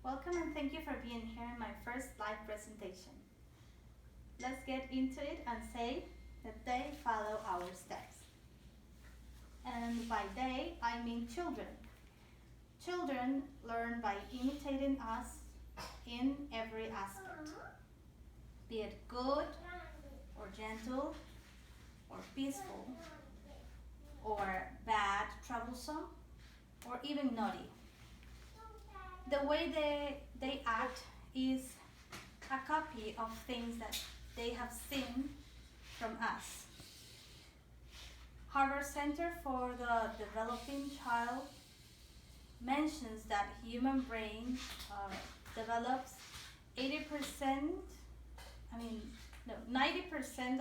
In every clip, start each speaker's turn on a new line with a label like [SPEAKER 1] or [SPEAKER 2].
[SPEAKER 1] Welcome and thank you for being here in my first live presentation. Let's get into it and say that they follow our steps. And by they, I mean children. Children learn by imitating us in every aspect, be it good or gentle or peaceful or bad, troublesome, or even naughty. The way they act is a copy of things that they have seen from us. Harvard Center for the Developing Child mentions that human brain develops 90%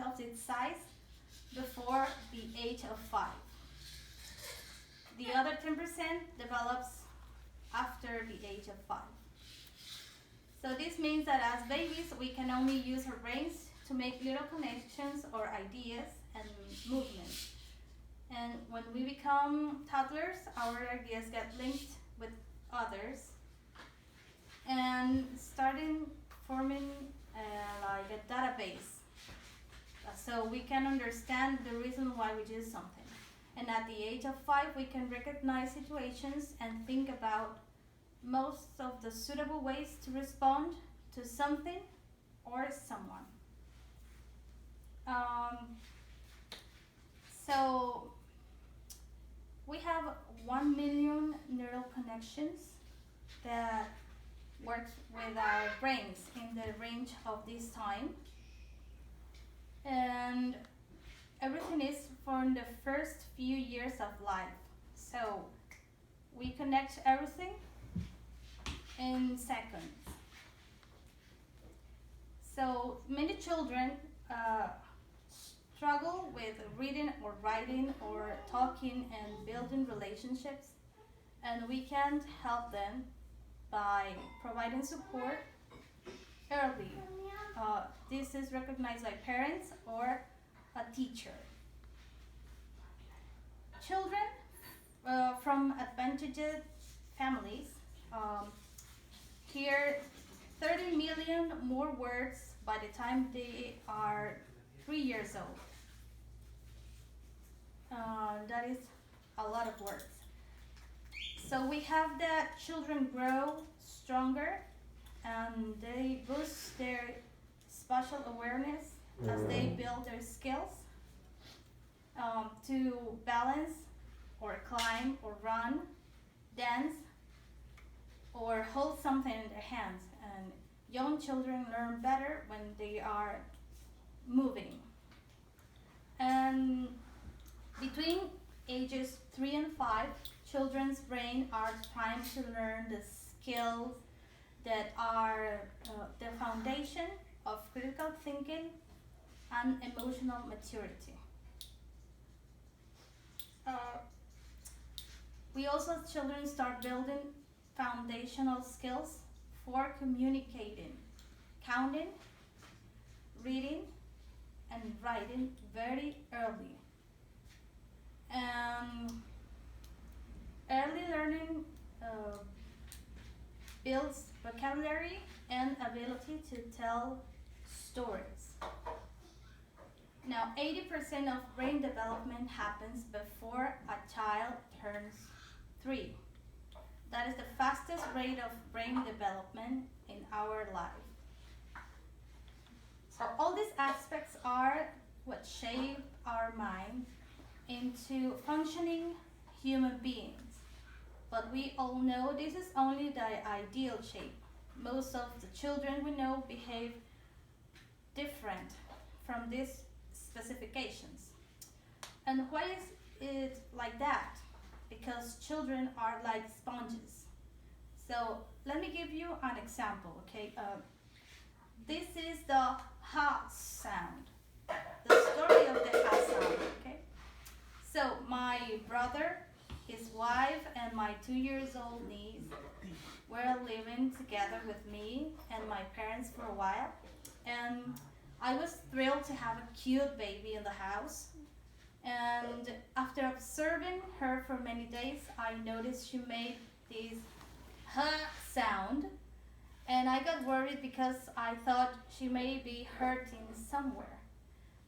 [SPEAKER 1] of its size before the age of 5. The other 10% develops after the age of 5. So this means that as babies, we can only use our brains to make little connections or ideas and movements. And when we become toddlers, our ideas get linked with others and starting forming like a database. So we can understand the reason why we do something. And at the age of 5, we can recognize situations and think about most of the suitable ways to respond to something or someone. So we have 1 million neural connections that works with our brains in the range of this time. And everything is from the first few years of life. So we connect everything in seconds. So many children struggle with reading or writing or talking and building relationships, and we can help them by providing support early. This is recognized by parents or a teacher. Children from advantaged families hear 30 million more words by the time they are 3 years old. That is a lot of words. So we have that children grow stronger and they boost their spatial awareness as they build their skills to balance or climb or run, dance, or hold something in their hands. And young children learn better when they are moving. And between ages 3 and 5, children's brains are primed to learn the skills that are the foundation of critical thinking and emotional maturity. We also, as children, start building foundational skills for communicating, counting, reading, and writing very early. Early learning builds vocabulary and ability to tell stories. Now, 80% of brain development happens before a child turns 3. That is the fastest rate of brain development in our life. So all these aspects are what shape our mind into functioning human beings. But we all know this is only the ideal shape. Most of the children we know behave different from these specifications. And why is it like that? Because children are like sponges. So let me give you an example, okay? This is the ha sound, the story of the ha sound, okay? So my brother, his wife, and my 2-year-old niece were living together with me and my parents for a while. And I was thrilled to have a cute baby in the house. And after observing her for many days, I noticed she made this "h" sound And I got worried because I thought she may be hurting somewhere.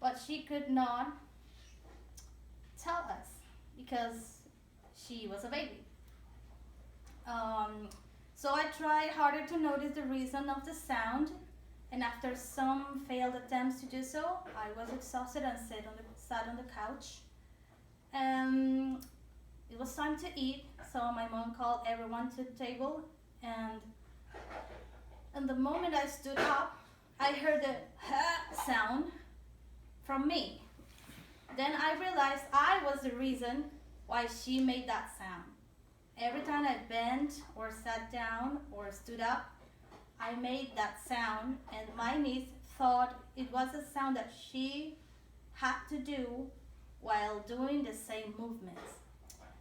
[SPEAKER 1] But she could not tell us because she was a baby. Um, so I tried harder to notice the reason of the sound, and after some failed attempts to do so, I was exhausted and sat on the couch. It was time to eat, so my mom called everyone to the table, and the moment I stood up, I heard the sound from me. Then I realized I was the reason why she made that sound. Every time I bent or sat down or stood up, I made that sound, and my niece thought it was a sound that she had to do while doing the same movements.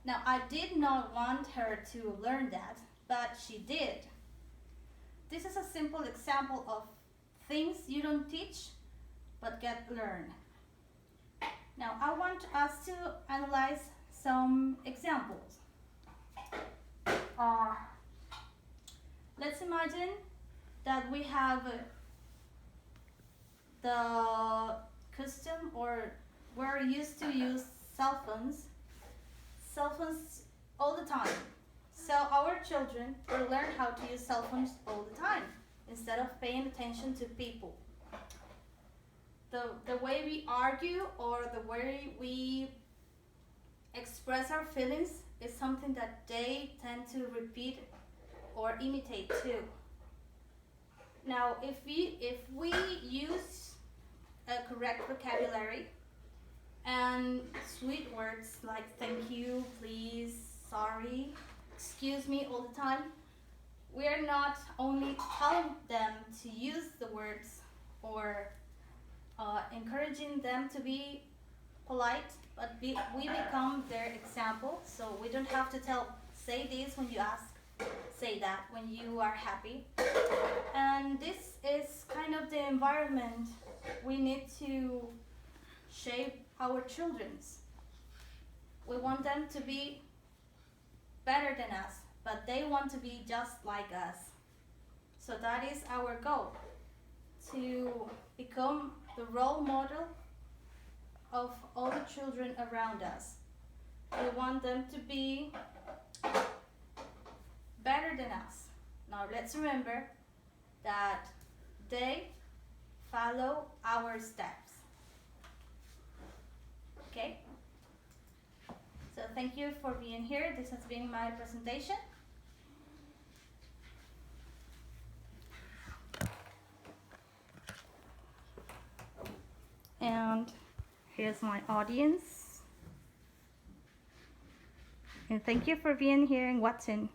[SPEAKER 1] Now, I did not want her to learn that, but she did. This is a simple example of things you don't teach but get learned. Now, I want us to analyze some examples. Let's imagine that we have the custom, or we're used to use cell phones all the time. So our children will learn how to use cell phones all the time instead of paying attention to people. The way we argue or the way we express our feelings is something that they tend to repeat or imitate too. Now, if we use a correct vocabulary and sweet words like thank you, please, sorry, excuse me all the time, we are not only telling them to use the words or encouraging them to be polite, but we become their example. So we don't have to say this when you ask, say that when you are happy. And this is kind of the environment we need to shape our children's. We want them to be better than us, but they want to be just like us. So that is our goal, to become the role model of all the children around us. We want them to be better than us. Now let's remember that they follow our steps. Okay? So thank you for being here. This has been my presentation. And here's my audience. And thank you for being here and watching.